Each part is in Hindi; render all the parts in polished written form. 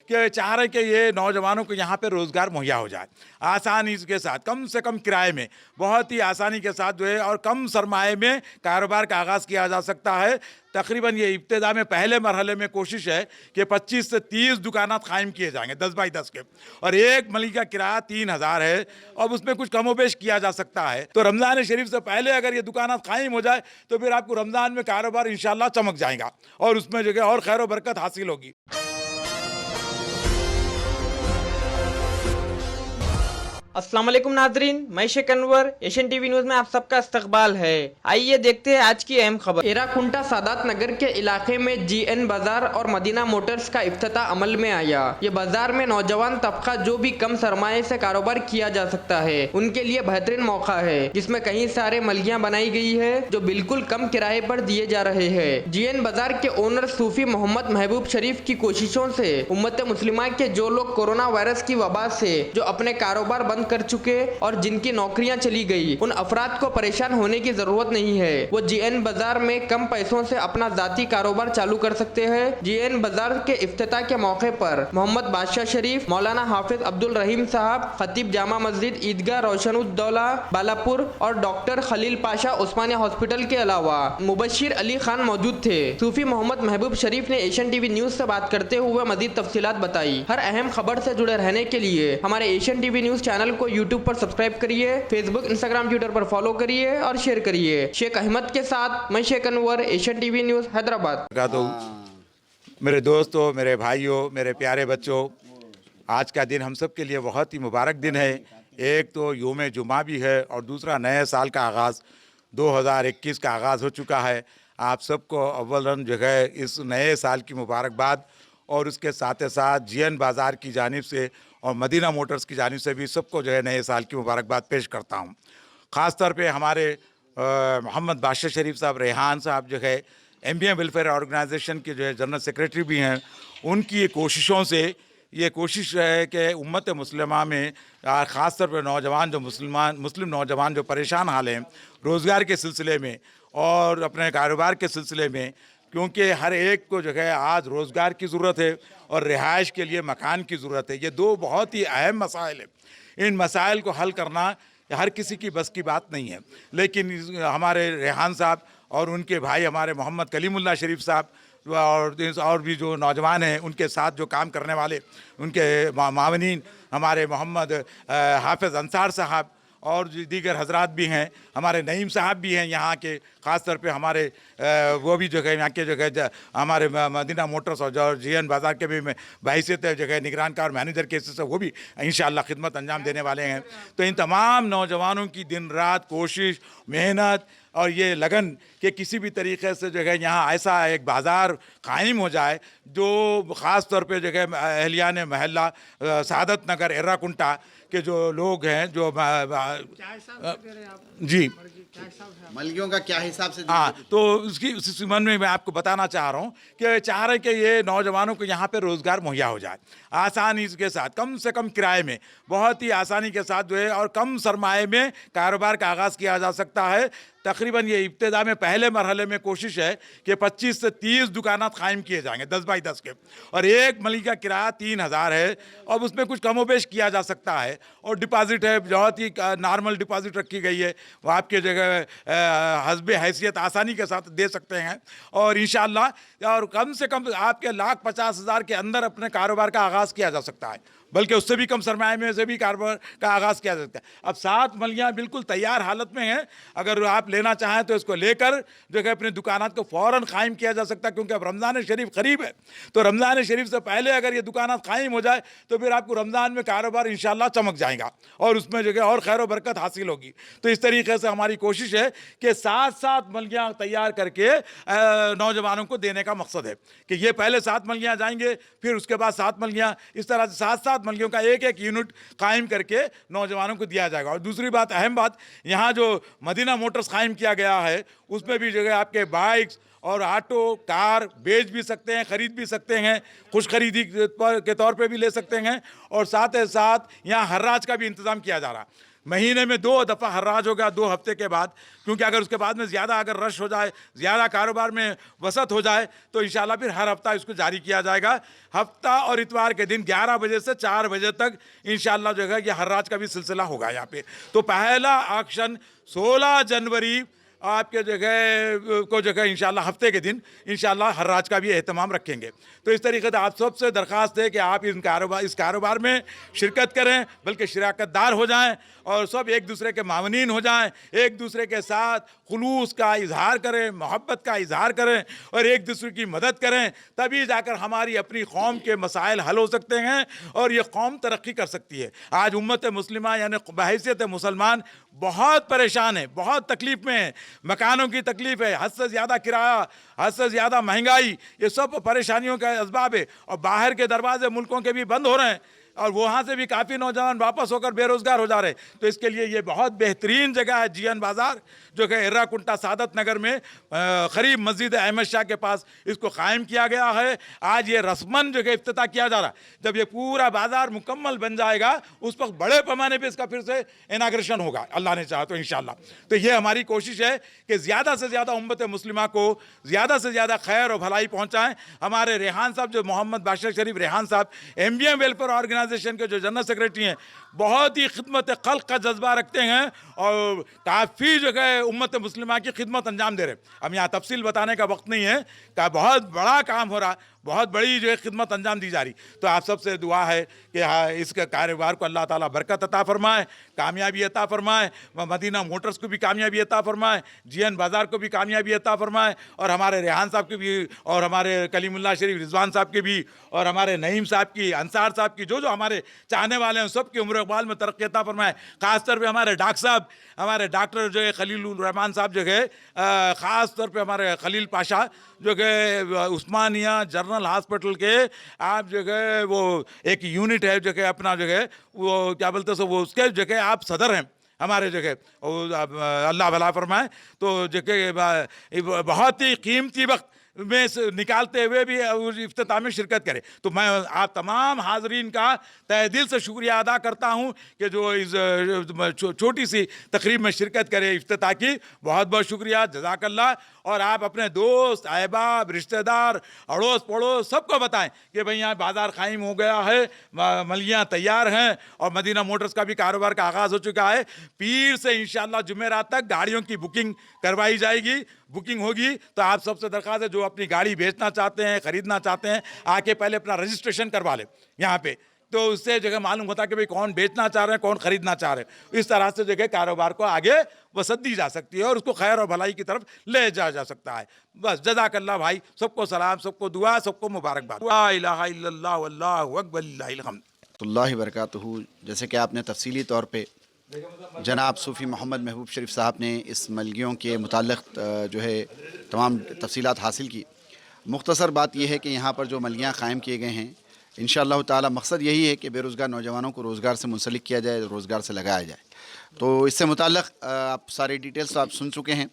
कि चाह रहे कि ये नौजवानों को यहाँ पे रोज़गार मुहैया हो जाए आसानी के साथ, कम से कम किराए में, बहुत ही आसानी के साथ जो है और कम सरमाए में कारोबार का आगाज़ किया जा सकता है। तकरीबन ये इब्तिदा में पहले मरहले में कोशिश है कि 25 से 30 दुकानात कायम किए जाएंगे 10 बाई 10 के, और एक मली का किराया 3000 है। अब उसमें कुछ कमोबेश किया जा सकता है। तो रमज़ान शरीफ से पहले अगर ये दुकानात कायम हो जाए तो फिर आपको रमज़ान में कारोबार इंशाल्लाह चमक जाएगा और उसमें जो है और खैर बरकत हासिल होगी। अस्सलाम वालेकुम नाजरीन, मैं Sheikh Anwar, Asian TV news में आप सबका इस्तकबाल है। आइए देखते हैं आज की अहम खबर। एराकुंटा सादात नगर के इलाके में जीएन बाजार और मदीना मोटर्स का इफ्तिताह अमल में आया। ये बाजार में नौजवान तबका जो भी कम सरमाए से कारोबार किया जा सकता है उनके लिए बेहतरीन मौका है, जिसमें कई सारे मलियां बनाई गई है जो बिल्कुल कम किराए पर दिए जा रहे हैं। जीएन बाजार के ओनर सूफी मोहम्मद महबूब शरीफ की कोशिशों से उम्मत मुस्लिमा के जो लोग कोरोना वायरस की वबा से जो अपने कारोबार बंद कर चुके और जिनकी नौकरियां चली गई, उन अफराद को परेशान होने की जरूरत नहीं है। वो जीएन बाजार में कम पैसों से अपना जाती कारोबार चालू कर सकते हैं। जीएन बाजार के इफ्तिताह के मौके पर मोहम्मद बादशाह शरीफ, मौलाना हाफिज अब्दुल रहीम साहब, खतीब जामा मस्जिद ईदगाह रोशनुद्दौला बालापुर और डॉक्टर खलील पाशा उस्मानिया हॉस्पिटल के अलावा मुबशिर अली खान मौजूद थे। सूफी मोहम्मद महबूब शरीफ ने एशियन टीवी न्यूज से बात करते हुए मजीद तफसीलात बताई। हर अहम खबर से जुड़े रहने के लिए हमारे एशियन टीवी न्यूज चैनल को यूट्यूब पर सब्सक्राइब करिए, फेसबुक, इंस्टाग्राम, ट्विटर पर फॉलो करिए और शेयर करिए। शेख अहमद के साथ मैं Sheikh Anwar, Asian TV news Hyderabad. तो मेरे दोस्तों, मेरे भाइयों, मेरे प्यारे बच्चों, आज का दिन हम सब के लिए बहुत ही मुबारक दिन है। एक तो यौम जुमा भी है और दूसरा नए साल का आगाज़ 2021 का आगाज़ हो चुका है। आप सबको अव्वलन जो है इस नए साल की मुबारकबाद और उसके साथ साथ जीएन बाज़ार की जानिब से और मदीना मोटर्स की जानिब से भी सबको जो है नए साल की मुबारकबाद पेश करता हूँ। ख़ास तौर पे हमारे मोहम्मद बादशाह शरीफ साहब, रेहान साहब जो है एमबीए वेलफेयर ऑर्गेनाइजेशन के जो है जनरल सेक्रेटरी भी हैं, उनकी कोशिशों से ये कोशिश है कि उम्मत मुस्लिमा में ख़ास तौर पर नौजवान जो मुस्लिम नौजवान जो परेशान हाल हैं रोज़गार के सिलसिले में और अपने कारोबार के सिलसिले में, क्योंकि हर एक को जो है आज रोज़गार की ज़रूरत है और रिहाइश के लिए मकान की ज़रूरत है। ये दो बहुत ही अहम मसाइल हैं। इन मसाइल को हल करना हर किसी की बस की बात नहीं है, लेकिन हमारे रेहान साहब और उनके भाई हमारे मोहम्मद कलीमुल्लाह शरीफ साहब और भी जो नौजवान हैं उनके साथ जो काम करने वाले उनके मावनीन हमारे मोहम्मद हाफिज़ अंसार साहब और दीगर हजरात भी हैं, हमारे नईम साहब भी हैं यहाँ के, ख़ास तौर पे हमारे वो भी जो है यहाँ के जो है हमारे मदीना मोटर्स और जीएन बाज़ार के भी बहैसियत जो है निगरान कार मैनेजर के हिस्से से वो भी इंशाअल्लाह खिदमत अंजाम देने वाले हैं। तो इन तमाम नौजवानों की दिन रात कोशिश, मेहनत और ये लगन कि किसी भी तरीक़े से जो है यहाँ ऐसा एक बाज़ार कायम हो जाए जो ख़ास तौर पे जो है अहलियान महल्ला सादत नगर एराकुंटा के जो लोग हैं जो जी मलियों का क्या हिसाब से, हाँ, तो उसकी उस संबंध में मैं आपको बताना चाह रहा हूँ कि चाह रहे कि ये नौजवानों को यहाँ पे रोज़गार मुहैया हो जाए आसानी के साथ, कम से कम किराए में, बहुत ही आसानी के साथ जो है और कम सरमाए में कारोबार का आगाज़ किया जा सकता है। तकरीबन ये इब्तिदा में पहले मरहले में कोशिश है कि 25 से 30 दुकानात कायम किए जाएंगे 10 बाई 10 के, और एक मली का किराया 3000 है। अब उसमें कुछ कमोबेश किया जा सकता है और डिपॉजिट है, बहुत ही नॉर्मल डिपॉजिट रखी गई है, वो आपके जगह हस्बे हैसियत आसानी के साथ दे सकते हैं और इंशाअल्लाह और कम से कम आपके 1,50,000 के अंदर अपने कारोबार का आगाज़ किया जा सकता है, बल्कि उससे भी कम सरमाए में से भी कारोबार का आगाज़ किया जा सकता है। अब 7 मलियाँ बिल्कुल तैयार हालत में हैं, अगर आप लेना चाहें तो इसको लेकर जो है अपनी दुकानात को फ़ौरन कायम किया जा सकता है, क्योंकि अब रमज़ान शरीफ करीब है। तो रमज़ान शरीफ से पहले अगर ये दुकानात कायम हो जाए तो फिर आपको रमज़ान में कारोबार इंशाअल्लाह चमक जाएगा और उसमें जो है और खैर बरकत हासिल होगी। तो इस तरीके से हमारी कोशिश है कि 7-7 मलियाँ तैयार करके नौजवानों को देने का मकसद है कि ये पहले 7 मलियाँ जाएंगे, फिर उसके बाद 7 मलियाँ, इस तरह से 7-7 मलियों का एक यूनिट कायम करके नौजवानों को दिया जाएगा। और दूसरी बात, अहम बात, यहाँ जो मदीना मोटर्स कायम किया गया है उसमें भी जगह आपके बाइक्स और ऑटो कार बेच भी सकते हैं, ख़रीद भी सकते हैं, खुश खरीदी के तौर पे भी ले सकते हैं और साथ ही साथ यहाँ हर्राज का भी इंतज़ाम किया जा रहा है। महीने में 2 दफ़ा हर्राज होगा 2 हफ्ते के बाद, क्योंकि अगर उसके बाद में ज़्यादा अगर रश हो जाए, ज़्यादा कारोबार में वसत हो जाए तो इंशाल्लाह फिर हर हफ्ता इसको जारी किया जाएगा। हफ्ता और इतवार के दिन 11 बजे से 4 बजे तक इंशाल्लाह जो है ये हर्राज का भी सिलसिला होगा यहाँ पे। तो पहला ऑक्शन 16 जनवरी आपके जगह को जगह इंशाल्लाह हफ्ते के दिन इंशाल्लाह हर्राज का भी एहतमाम रखेंगे। तो इस तरीके से आप सबसे दरख्वास्त है कि आप इस कारोबार में शिरकत करें, बल्कि शिराकतदार हो जाएं और सब एक दूसरे के मावनीन हो जाएं, एक दूसरे के साथ खुलूस का इजहार करें, मोहब्बत का इजहार करें और एक दूसरे की मदद करें, तभी जाकर हमारी अपनी कौम के मसाइल हल हो सकते हैं और ये कौम तरक्की कर सकती है। आज उम्मत मुस्लिमा यानी बहैसियत मुसलमान बहुत परेशान है, बहुत तकलीफ़ में है। मकानों की तकलीफ़ है, हद से ज़्यादा किराया, हद से ज़्यादा महंगाई, ये सब परेशानियों का असबाब है। और बाहर के दरवाजे मुल्कों के भी बंद हो रहे हैं और वहाँ से भी काफ़ी नौजवान वापस होकर बेरोज़गार हो जा रहे हैं। तो इसके लिए ये बहुत बेहतरीन जगह है जीएन बाज़ार, जो कि एर्राकुंटा सादत नगर में करीब मस्जिद अहमद शाह के पास इसको कायम किया गया है। आज ये रस्मन जो है इफ्तिताह किया जा रहा है। जब ये पूरा बाज़ार मुकम्मल बन जाएगा उस वक्त बड़े पैमाने पर इसका फिर से इनाग्रेशन होगा, अल्लाह ने चाहा तो इंशाल्लाह। तो ये हमारी कोशिश है कि ज़्यादा से ज़्यादा उम्मत मुस्लिमा को ज़्यादा से ज़्यादा खैर और भलाई पहुँचाएँ। हमारे रेहान साहब, जो मोहम्मद बादशाह शरीफ रेहान साहब, MBM वेलफेयर ऑर्गेनाइजेशन के जो जनरल सेक्रेटरी हैं, बहुत ही खिदमत खल्क का जज्बा रखते हैं और काफ़ी जो है उम्मत मुस्लिमा की खिदमत अंजाम दे रहे हैं। अब यहाँ तफसील बताने का वक्त नहीं है, का बहुत बड़ा काम हो रहा, बहुत बड़ी जो है खिदमत अंजाम दी जा रही। तो आप सबसे दुआ है कि हाँ, इसके कारोबार को अल्लाह ताला बरकत अता फरमाए, कामयाबी अता फरमाए, मदीना मोटर्स को भी कामयाबी अता फरमाए, जीएन बाज़ार को भी कामयाबी अता फरमाए और हमारे रेहान साहब की भी और हमारे कलीमुल्लाह शरीफ रिजवान साहब की भी और हमारे नईम साहब की, अंसार साहब की, जो जो हमारे चाहने वाले हैं सब की उम्र इकबाल में तरक्की अता फरमाए। ख़ासतौर पर हमारे डॉक्टर साहब, हमारे डॉक्टर जो है खलीलुर रहमान साहब जो है, ख़ास तौर पे हमारे खलील पाशा जो है उस्मानिया जनरल हॉस्पिटल के आप जो है वो एक यूनिट है जो है अपना जो है वो क्या बोलते हैं वो उसके जो है आप सदर हैं हमारे जगह, अल्लाह भला फरमाए। तो जो कि बहुत ही कीमती वक्त में निकालते हुए भी इफ्तिताह में शिरकत करें। तो मैं आप तमाम हाज़रीन का तहे दिल से शुक्रिया अदा करता हूँ कि जो इस छोटी सी तकरीब में शिरकत करें इफ्तिताह की। बहुत बहुत शुक्रिया, जज़ाकल्लाह। और आप अपने दोस्त, अहबाब, रिश्तेदार, अड़ोस पड़ोस सबको बताएं कि भाई यहाँ बाज़ार कायम हो गया है, मलियाँ तैयार हैं और मदीना मोटर्स का भी कारोबार का आगाज़ हो चुका है। पीर से इंशाअल्लाह जुमेरात तक गाड़ियों की बुकिंग करवाई जाएगी, बुकिंग होगी। तो आप सबसे दरख्वास्त है जो अपनी गाड़ी बेचना चाहते हैं, ख़रीदना चाहते हैं, आके पहले अपना रजिस्ट्रेशन करवा लें यहाँ पे। तो उससे जगह मालूम होता है कि भाई कौन बेचना चाह रहे हैं, कौन ख़रीदना चाह रहे हैं। इस तरह से जगह कारोबार को आगे वसत दी जा सकती है और उसको खैर और भलाई की तरफ ले जाया जा सकता है। बस जज़ाकल्लाह भाई, सबको सलाम, सबको दुआ, सबको मुबारकबाद। ला इलाहा इल्लल्लाह वल्लाहु अकबर लिल्लाहिल हम्द। अल्लाह बरकातहू। जैसे कि आपने तफसीली तौर पे जनाब सूफ़ी मोहम्मद महबूब शरीफ साहब ने इस मलगियों के मुताल्लिक़ जो है तमाम तफसीलात हासिल की। मुख्तसर बात यह है कि यहाँ पर जो मलगियाँ क़ायम किए गए हैं, इंशाअल्लाह ताला मकसद यही है कि बेरोज़गार नौजवानों को रोज़गार से मुंसलिक किया जाए, रोज़गार से लगाया जाए। तो इससे मुताल्लिक़ आप सारी डिटेल्स तो आप सुन चुके हैं।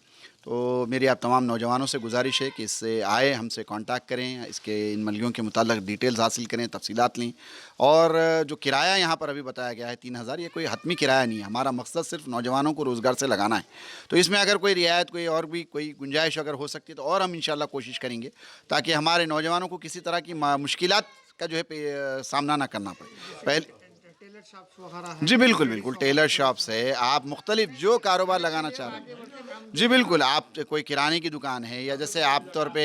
तो मेरी आप तमाम नौजवानों से गुजारिश है कि इससे आए, हमसे कांटेक्ट करें, इसके इन मलगियों के मुताल्लिक़ डिटेल्स हासिल करें, तफसीलात लें। और जो किराया यहाँ पर अभी बताया गया है 3000, ये कोई हतमी किराया नहीं है। हमारा मकसद सिर्फ नौजवानों को रोज़गार से लगाना है। तो इसमें अगर कोई रियायत, कोई और भी कोई गुंजाइश अगर हो सकती है तो और हम इंशाअल्लाह कोशिश करेंगे ताकि हमारे नौजवानों को किसी तरह की मुश्किलात का जो है सामना ना करना पड़े। पहले जी बिल्कुल बिल्कुल, टेलर शॉप्स है, आप मुख्तलिफ जो कारोबार लगाना चाह रहे हैं। जी बिल्कुल, आप कोई किराने की दुकान है या जैसे आप तौर पे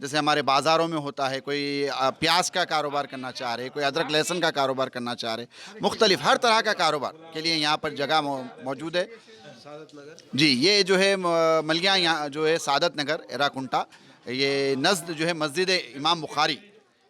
जैसे हमारे बाज़ारों में होता है, कोई प्याज का कारोबार करना चाह रहे, कोई अदरक लहसुन का कारोबार करना चाह रहे, मुख्तलिफ हर तरह का कारोबार के लिए यहाँ पर जगह मौजूद है। जी, ये जो है मलगियाँ यहाँ जो है सादत नगर एर्राकुंटा, ये नज़द जो है मस्जिद इमाम बुखारी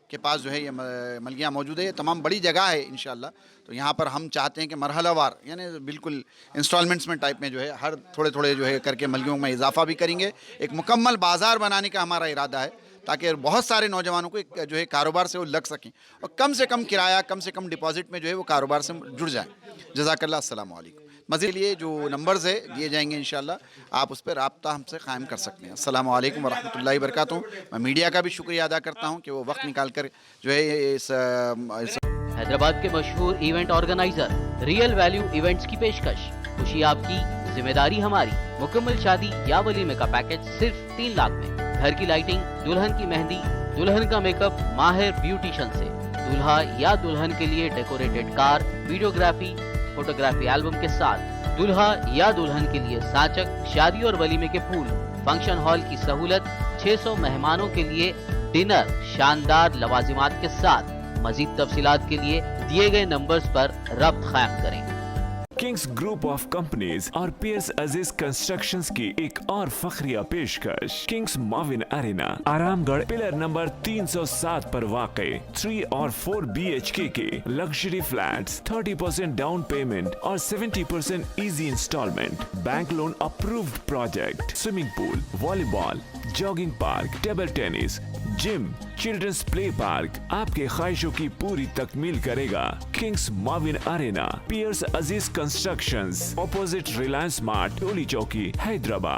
के पास जो है ये मलगियाँ मौजूद है। ये तमाम बड़ी जगह है इंशाअल्लाह। तो यहाँ पर हम चाहते हैं कि मरहलावार यानी बिल्कुल इंस्टॉलमेंट्स में टाइप में जो है हर थोड़े थोड़े जो है करके मलगियों में इजाफा भी करेंगे। एक मुकम्मल बाज़ार बनाने का हमारा इरादा है ताकि बहुत सारे नौजवानों को एक जो है कारोबार से वो लग सकें और कम से कम किराया, कम से कम डिपॉजिट में जो है वो कारोबार से जुड़ जाएँ। जज़ाकल्लाह, अस्सलामु अलैकुम। मज़ीद लिए जो नंबर्स है दिए जाएंगे इंशाअल्लाह, आप उस पर रब्ता हमसे कायम कर सकते हैं। अस्सलामु अलैकुम वरहमतुल्लाहि वबरकातुहू। मैं मीडिया का भी शुक्रिया अदा करता हूँ कि वो वक्त निकाल कर जो है इस हैदराबाद के मशहूर event organiser, real value events की पेशकश। खुशी आपकी, जिम्मेदारी हमारी। मुकम्मल शादी या वलीमे का पैकेज सिर्फ 3 लाख में। घर की लाइटिंग, दुल्हन की मेहंदी, दुल्हन का मेकअप माहिर ब्यूटिशियन से। दूल्हा या दुल्हन के लिए decorated car, videography, photography album के साथ। दूल्हा या दुल्हन के लिए साचक, शादी और वलीमे के फूल, फंक्शन हॉल की सहूलत, 600 मेहमानों के लिए डिनर, शानदार लवाजिमात के साथ। मजीद तफसीलात के लिए दिए गए नंबर्स पर रब्त कायम करें। किंग्स ग्रुप ऑफ कंपनीज और पियर्स अजीज कंस्ट्रक्शंस की एक और फखरिया पेशकश। किंग्स माविन अरेना, आरामगढ़, पिलर नंबर 307 पर वाक़े 3 और 4 BHK के लग्जरी फ्लैट्स, 30% डाउन पेमेंट और 70% easy installment. Bank loan approved project. Swimming pool, volleyball, jogging park, table tennis, gym, children's play park आपके ख्वाहिशों की पूरी तकमील करेगा। किंग्स माविन अरेना, पियर्स Aziz constructions, opposite Reliance mart, Toli Chowki, Hyderabad.